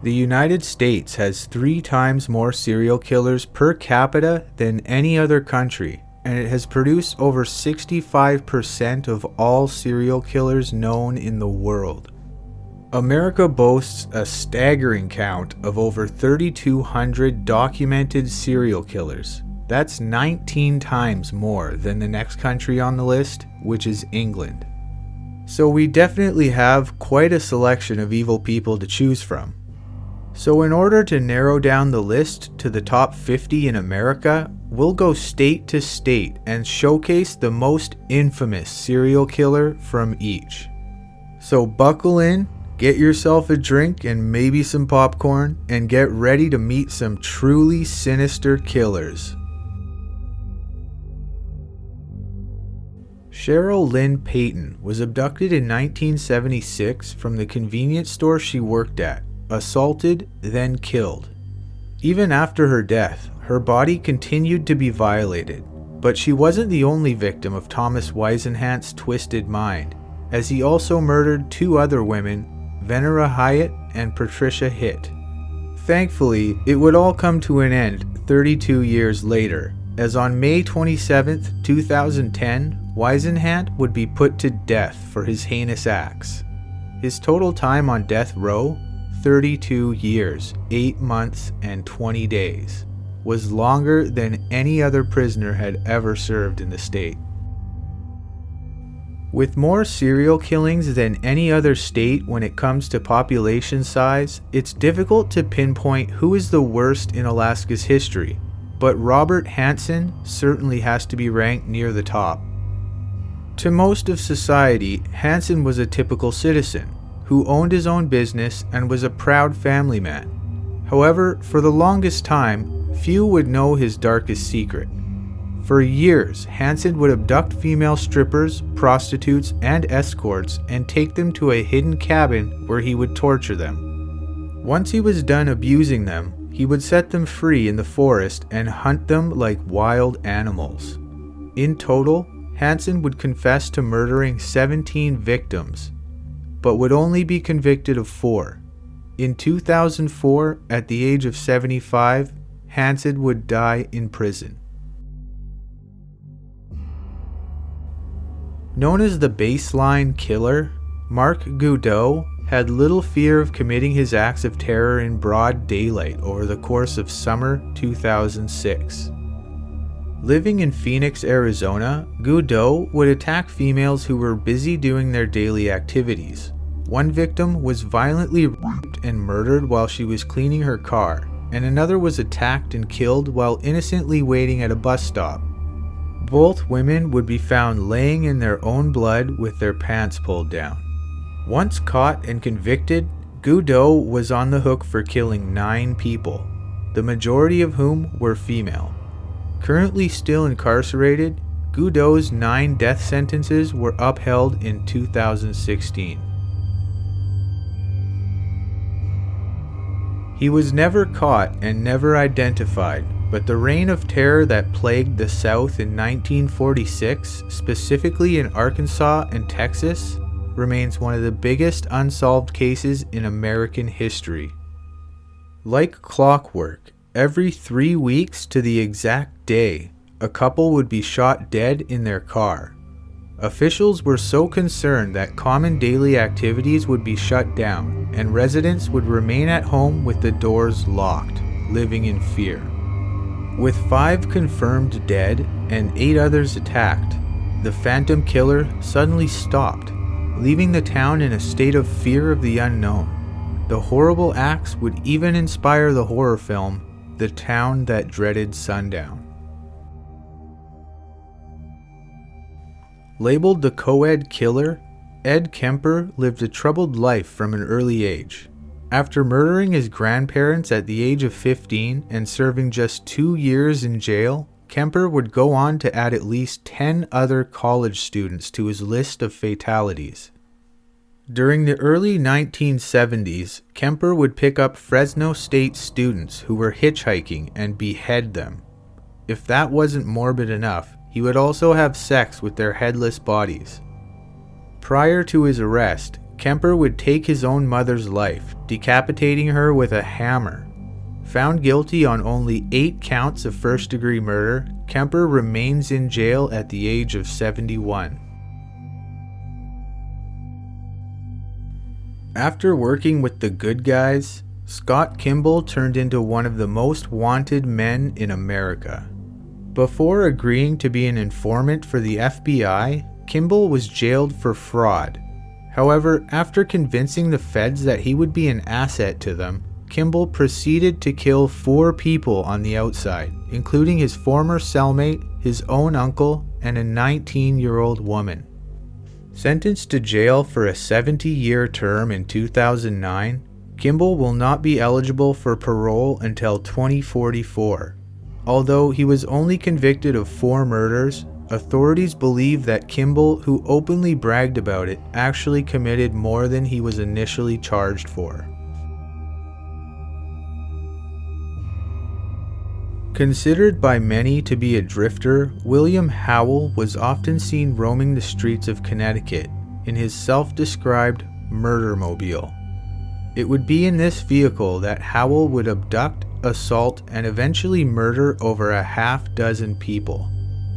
The United States has 3 times more serial killers per capita than any other country, and it has produced over 65% of all serial killers known in the world. America boasts a staggering count of over 3,200 documented serial killers. That's 19 times more than the next country on the list, which is England. So we definitely have quite a selection of evil people to choose from. So in order to narrow down the list to the top 50 in America, we'll go state to state and showcase the most infamous serial killer from each. So buckle in, get yourself a drink and maybe some popcorn, and get ready to meet some truly sinister killers. Cheryl Lynn Payton was abducted in 1976 from the convenience store she worked at, assaulted, then killed. Even after her death, her body continued to be violated, but she wasn't the only victim of Thomas Whisenhant's twisted mind, as he also murdered 2 other women, Venera Hyatt and Patricia Hitt. Thankfully, it would all come to an end 32 years later, as on May 27, 2010, Whisenhant would be put to death for his heinous acts. His total time on death row, 32 years, 8 months, and 20 days, was longer than any other prisoner had ever served in the state. With more serial killings than any other state when it comes to population size, it's difficult to pinpoint who is the worst in Alaska's history, but Robert Hansen certainly has to be ranked near the top. To most of society, Hansen was a typical citizen who owned his own business and was a proud family man. However, for the longest time, few would know his darkest secret. For years, Hansen would abduct female strippers, prostitutes, and escorts and take them to a hidden cabin where he would torture them. Once he was done abusing them, he would set them free in the forest and hunt them like wild animals. In total, Hansen would confess to murdering 17 victims, but would only be convicted of 4. In 2004, at the age of 75, Hansen would die in prison. Known as the baseline killer, Mark Goudeau had little fear of committing his acts of terror in broad daylight over the course of summer 2006. Living in Phoenix, Arizona, Goudeau would attack females who were busy doing their daily activities. One victim was violently raped and murdered while she was cleaning her car, and another was attacked and killed while innocently waiting at a bus stop. Both women would be found laying in their own blood with their pants pulled down. Once caught and convicted, Goudeau was on the hook for killing 9 people, the majority of whom were female. Currently still incarcerated, Goudeau's 9 death sentences were upheld in 2016. He was never caught and never identified, but the reign of terror that plagued the South in 1946, specifically in Arkansas and Texas, remains one of the biggest unsolved cases in American history. Like clockwork, every 3 weeks to the exact day, a couple would be shot dead in their car. Officials were so concerned that common daily activities would be shut down, and residents would remain at home with the doors locked, living in fear. With 5 confirmed dead and 8 others attacked, the Phantom Killer suddenly stopped, leaving the town in a state of fear of the unknown. The horrible acts would even inspire the horror film, The Town That Dreaded Sundown. Labeled the co-ed killer, Ed Kemper lived a troubled life from an early age. After murdering his grandparents at the age of 15 and serving just 2 years in jail, Kemper would go on to add at least 10 other college students to his list of fatalities. During the early 1970s, Kemper would pick up Fresno State students who were hitchhiking and behead them. If that wasn't morbid enough, he would also have sex with their headless bodies. Prior to his arrest, Kemper would take his own mother's life, decapitating her with a hammer. Found guilty on only 8 counts of first-degree murder, Kemper remains in jail at the age of 71. After working with the good guys, Scott Kimball turned into one of the most wanted men in America. Before agreeing to be an informant for the FBI, Kimball was jailed for fraud. However, after convincing the feds that he would be an asset to them, Kimball proceeded to kill 4 people on the outside, including his former cellmate, his own uncle, and a 19-year-old woman. Sentenced to jail for a 70-year term in 2009, Kimball will not be eligible for parole until 2044. Although he was only convicted of 4 murders, authorities believe that Kimball, who openly bragged about it, actually committed more than he was initially charged for. Considered by many to be a drifter, William Howell was often seen roaming the streets of Connecticut in his self-described murdermobile. It would be in this vehicle that Howell would abduct, assault, and eventually murder over a half-dozen people.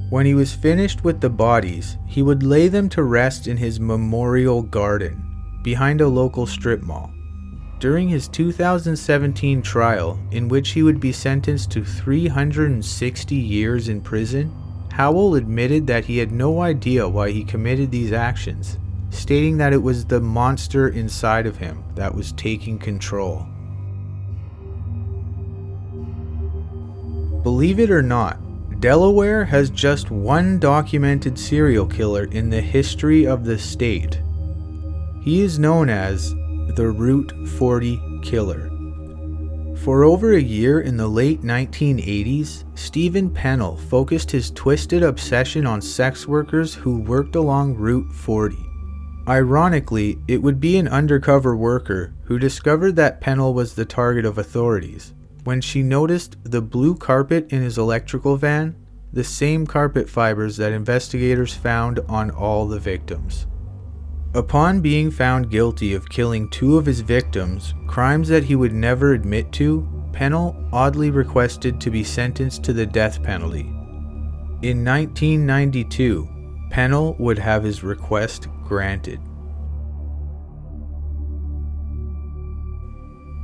When he was finished with the bodies, he would lay them to rest in his memorial garden behind a local strip mall. During his 2017 trial, in which he would be sentenced to 360 years in prison, Howell admitted that he had no idea why he committed these actions, stating that it was the monster inside of him that was taking control. Believe it or not, Delaware has just one documented serial killer in the history of the state. He is known as the Route 40 Killer. For over a year in the late 1980s, Stephen Pennell focused his twisted obsession on sex workers who worked along Route 40. Ironically, it would be an undercover worker who discovered that Pennell was the target of authorities when she noticed the blue carpet in his electrical van, the same carpet fibers that investigators found on all the victims. Upon being found guilty of killing 2 of his victims, crimes that he would never admit to, Pennell oddly requested to be sentenced to the death penalty. In 1992, Pennell would have his request granted.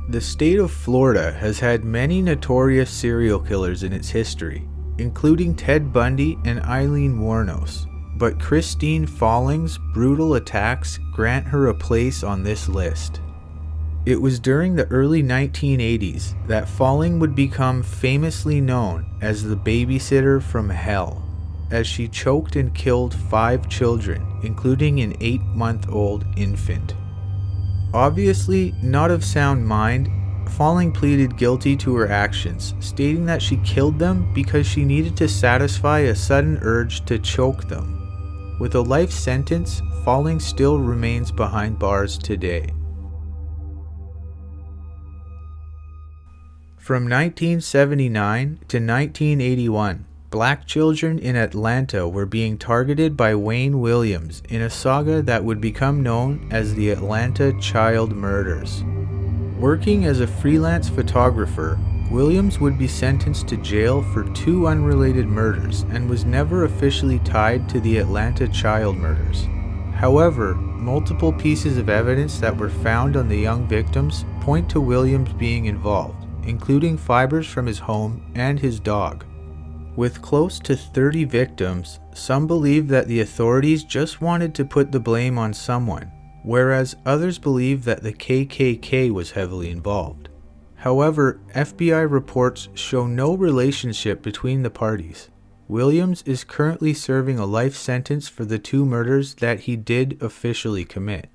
The state of Florida has had many notorious serial killers in its history, including Ted Bundy and Eileen Wuornos. But Christine Falling's brutal attacks grant her a place on this list. It was during the early 1980s that Falling would become famously known as the babysitter from hell, as she choked and killed 5 children, including an 8-month-old infant. Obviously not of sound mind, Falling pleaded guilty to her actions, stating that she killed them because she needed to satisfy a sudden urge to choke them. With a life sentence, Falling still remains behind bars today. From 1979 to 1981, Black children in Atlanta were being targeted by Wayne Williams in a saga that would become known as the Atlanta Child Murders. Working as a freelance photographer, Williams would be sentenced to jail for 2 unrelated murders and was never officially tied to the Atlanta child murders. However, multiple pieces of evidence that were found on the young victims point to Williams being involved, including fibers from his home and his dog. With close to 30 victims, some believe that the authorities just wanted to put the blame on someone, whereas others believe that the KKK was heavily involved. However, FBI reports show no relationship between the parties. Williams is currently serving a life sentence for the 2 murders that he did officially commit.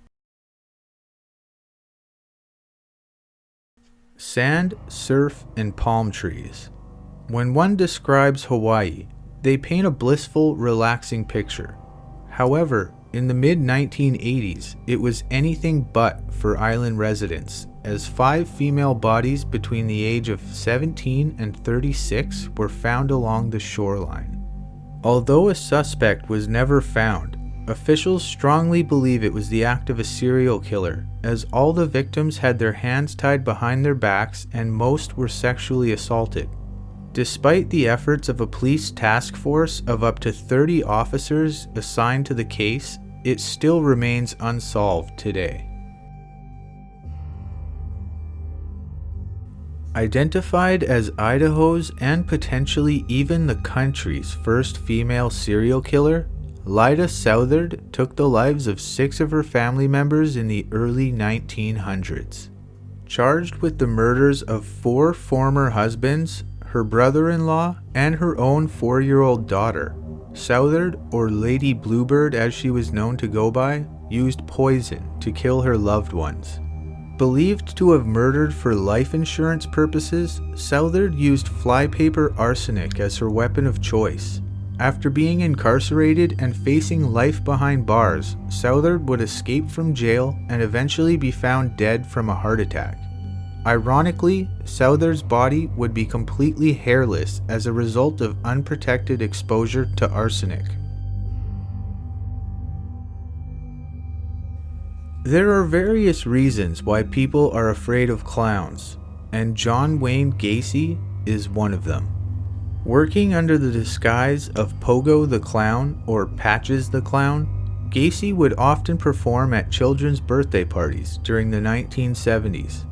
Sand, surf, and palm trees. When one describes Hawaii, they paint a blissful, relaxing picture. However, in the mid-1980s, it was anything but for island residents, as 5 female bodies between the age of 17 and 36 were found along the shoreline. Although a suspect was never found, Officials strongly believe it was the act of a serial killer, as all the victims had their hands tied behind their backs and most were sexually assaulted. Despite the efforts of a police task force of up to 30 officers assigned to the case, it still remains unsolved today. Identified as Idaho's and potentially even the country's first female serial killer, Lyda Southard took the lives of 6 of her family members in the early 1900s. Charged with the murders of 4 former husbands, her brother-in-law, and her own 4-year-old daughter, Southard, or Lady Bluebird as she was known to go by, used poison to kill her loved ones. Believed to have murdered for life insurance purposes, Southard used flypaper arsenic as her weapon of choice. After being incarcerated and facing life behind bars, Southard would escape from jail and eventually be found dead from a heart attack. Ironically, Southard's body would be completely hairless as a result of unprotected exposure to arsenic. There are various reasons why people are afraid of clowns, and John Wayne Gacy is one of them. Working under the disguise of Pogo the Clown or Patches the Clown, Gacy would often perform at children's birthday parties during the 1970s.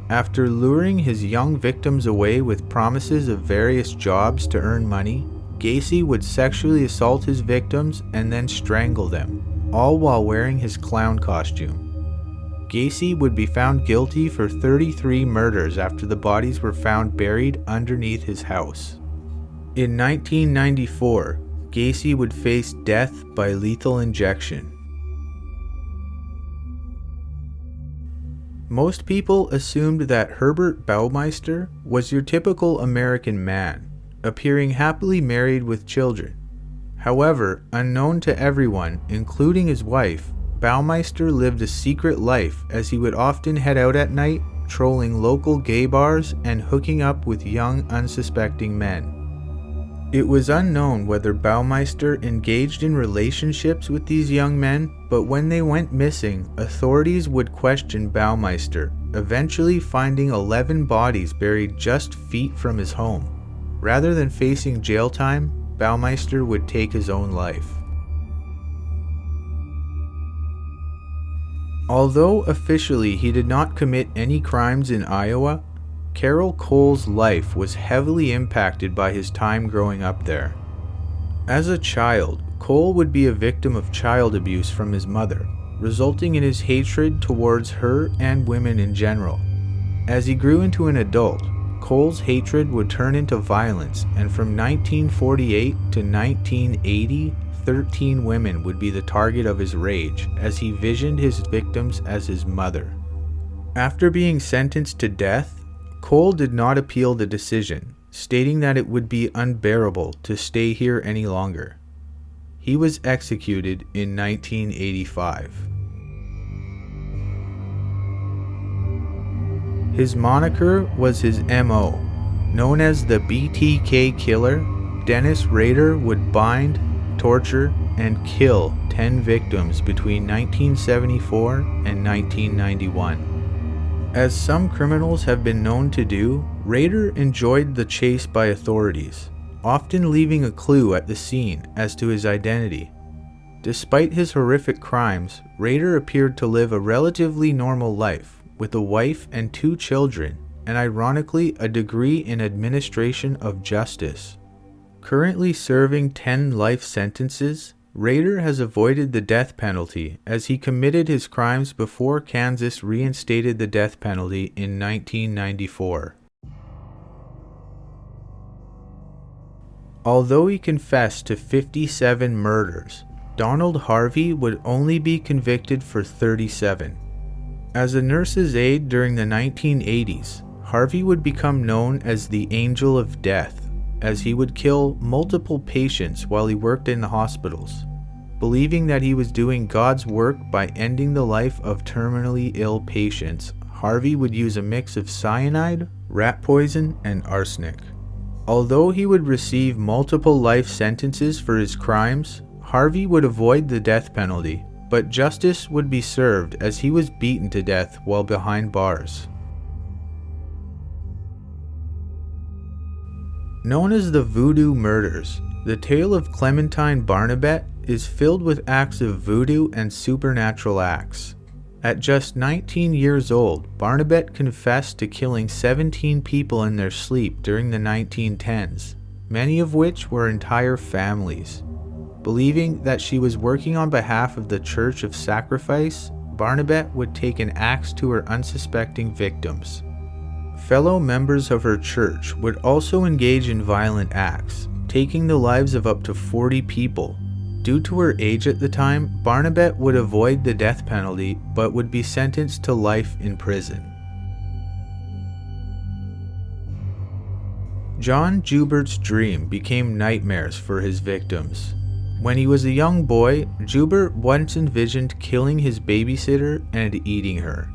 After luring his young victims away with promises of various jobs to earn money, Gacy would sexually assault his victims and then strangle them, all while wearing his clown costume. Gacy would be found guilty for 33 murders after the bodies were found buried underneath his house. In 1994, Gacy would face death by lethal injection. Most people assumed that Herbert Baumeister was your typical American man, appearing happily married with children. However, unknown to everyone, including his wife, Baumeister lived a secret life as he would often head out at night, trolling local gay bars and hooking up with young, unsuspecting men. It was unknown whether Baumeister engaged in relationships with these young men, but when they went missing, authorities would question Baumeister, eventually finding 11 bodies buried just feet from his home. Rather than facing jail time, Baumeister would take his own life. Although officially he did not commit any crimes in Iowa, Carol Cole's life was heavily impacted by his time growing up there. As a child, Cole would be a victim of child abuse from his mother, resulting in his hatred towards her and women in general. As he grew into an adult, Cole's hatred would turn into violence, and from 1948 to 1980, 13 women would be the target of his rage as he visioned his victims as his mother. After being sentenced to death, Cole did not appeal the decision, stating that it would be unbearable to stay here any longer. He was executed in 1985. His moniker was his MO. Known as the BTK Killer, Dennis Rader would bind, torture, and kill 10 victims between 1974 and 1991. As some criminals have been known to do, Rader enjoyed the chase by authorities, often leaving a clue at the scene as to his identity. Despite his horrific crimes, Rader appeared to live a relatively normal life, with a wife and 2 children, and ironically a degree in administration of justice. Currently serving 10 life sentences, Rader has avoided the death penalty as he committed his crimes before Kansas reinstated the death penalty in 1994. Although he confessed to 57 murders, Donald Harvey would only be convicted for 37. As a nurse's aide during the 1980s, Harvey would become known as the Angel of Death, as he would kill multiple patients while he worked in the hospitals. Believing that he was doing God's work by ending the life of terminally ill patients, Harvey would use a mix of cyanide, rat poison, and arsenic. Although he would receive multiple life sentences for his crimes, Harvey would avoid the death penalty, but justice would be served as he was beaten to death while behind bars. Known as the Voodoo Murders, the tale of Clementine Barnabet is filled with acts of voodoo and supernatural acts. At just 19 years old, Barnabet confessed to killing 17 people in their sleep during the 1910s, many of which were entire families. Believing that she was working on behalf of the Church of Sacrifice, Barnabet would take an axe to her unsuspecting victims. Fellow members of her church would also engage in violent acts, taking the lives of up to 40 people. Due to her age at the time, Barnabet would avoid the death penalty but would be sentenced to life in prison. John Joubert's dream became nightmares for his victims. When he was a young boy, Joubert once envisioned killing his babysitter and eating her.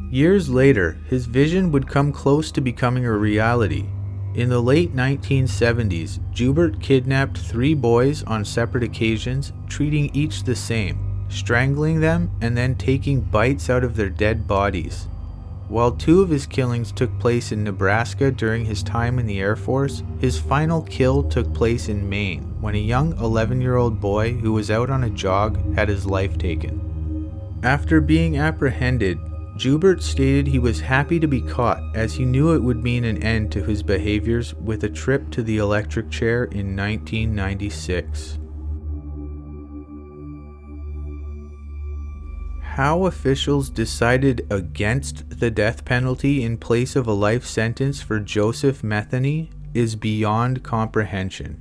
Years later, his vision would come close to becoming a reality. In the late 1970s, Joubert kidnapped 3 boys on separate occasions, treating each the same, strangling them, and then taking bites out of their dead bodies. While 2 of his killings took place in Nebraska during his time in the Air Force, his final kill took place in Maine when a young 11-year-old boy who was out on a jog had his life taken. After being apprehended, Joubert stated he was happy to be caught as he knew it would mean an end to his behaviors with a trip to the electric chair in 1996. How officials decided against the death penalty in place of a life sentence for Joseph Metheny is beyond comprehension.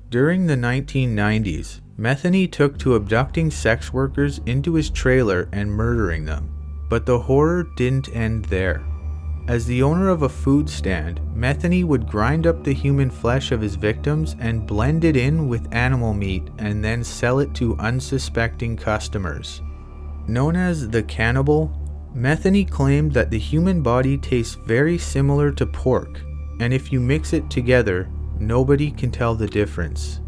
During the 1990s, Metheny took to abducting sex workers into his trailer and murdering them. But the horror didn't end there. As the owner of a food stand, Metheny would grind up the human flesh of his victims and blend it in with animal meat and then sell it to unsuspecting customers. Known as the cannibal, Metheny claimed that the human body tastes very similar to pork, and if you mix it together, nobody can tell the difference.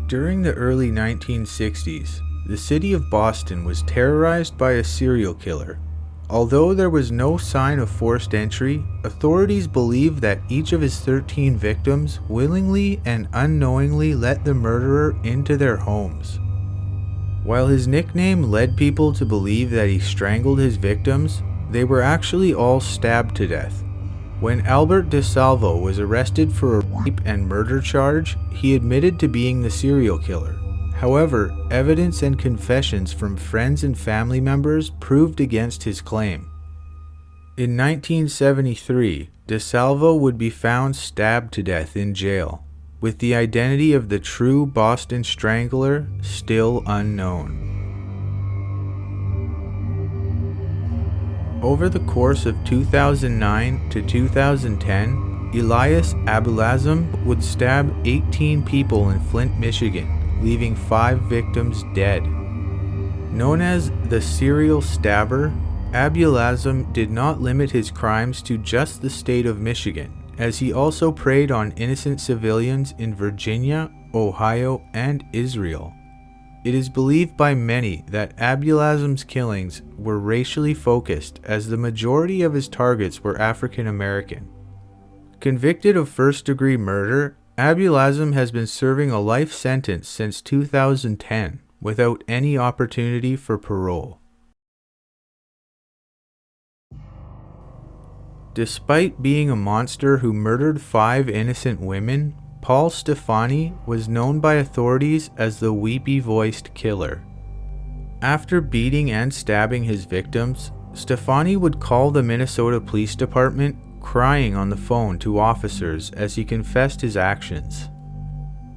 During the early 1960s, the city of Boston was terrorized by a serial killer. Although there was no sign of forced entry, authorities believe that each of his 13 victims willingly and unknowingly let the murderer into their homes. While his nickname led people to believe that he strangled his victims, they were actually all stabbed to death. When Albert DeSalvo was arrested for a rape and murder charge, he admitted to being the serial killer. However, evidence and confessions from friends and family members proved against his claim. In 1973, DeSalvo would be found stabbed to death in jail, with the identity of the true Boston Strangler still unknown. Over the course of 2009 to 2010, Elias Abuelazam would stab 18 people in Flint, Michigan, leaving 5 victims dead. Known as the serial stabber, Abuelazam did not limit his crimes to just the state of Michigan, as he also preyed on innocent civilians in Virginia, Ohio, and Israel. It is believed by many that Abuelazam's killings were racially focused, as the majority of his targets were African American. Convicted of first-degree murder, Abuelazam has been serving a life sentence since 2010 without any opportunity for parole. Despite being a monster who murdered 5 innocent women, Paul Stefani was known by authorities as the weepy-voiced killer. After beating and stabbing his victims, Stefani would call the Minnesota Police Department, crying on the phone to officers as he confessed his actions.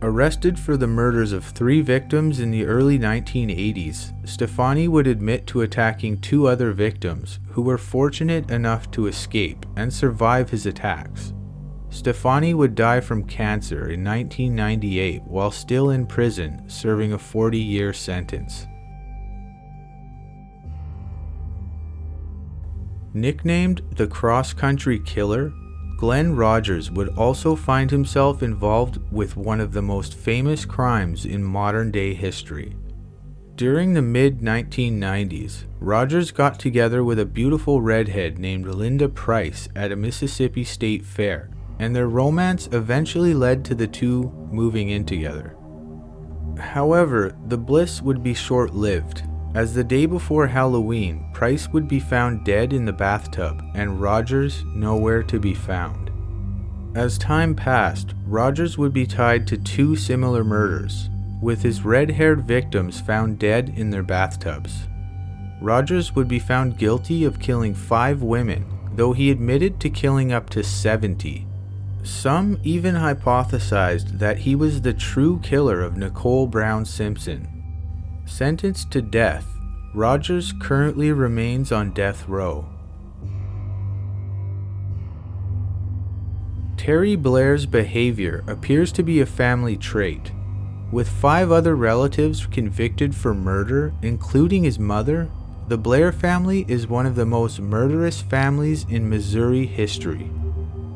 Arrested for the murders of 3 victims in the early 1980s, Stefani would admit to attacking 2 other victims who were fortunate enough to escape and survive his attacks. Stefani would die from cancer in 1998 while still in prison, serving a 40-year sentence. Nicknamed the cross-country killer, Glenn Rogers would also find himself involved with one of the most famous crimes in modern-day history. During the mid-1990s, Rogers got together with a beautiful redhead named Linda Price at a Mississippi State Fair, and their romance eventually led to the two moving in together. However, the bliss would be short-lived, as the day before Halloween, Price would be found dead in the bathtub and Rogers nowhere to be found. As time passed, Rogers would be tied to two similar murders, with his red-haired victims found dead in their bathtubs. Rogers would be found guilty of killing 5 women, though he admitted to killing up to 70. Some even hypothesized that he was the true killer of Nicole Brown Simpson. Sentenced to death, Rogers currently remains on death row. Terry Blair's behavior appears to be a family trait. With 5 other relatives convicted for murder, including his mother, the Blair family is one of the most murderous families in Missouri history.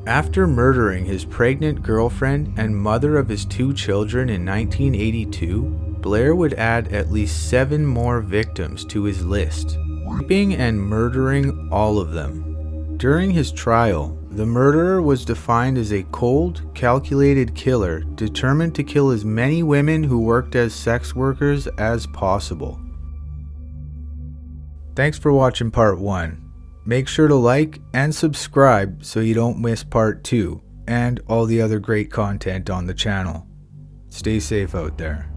After murdering his pregnant girlfriend and mother of his 2 children in 1982, Blair would add at least 7 more victims to his list, raping and murdering all of them. During his trial, the murderer was defined as a cold, calculated killer determined to kill as many women who worked as sex workers as possible. Thanks for watching part 1. Make sure to like and subscribe so you don't miss part 2 and all the other great content on the channel. Stay safe out there.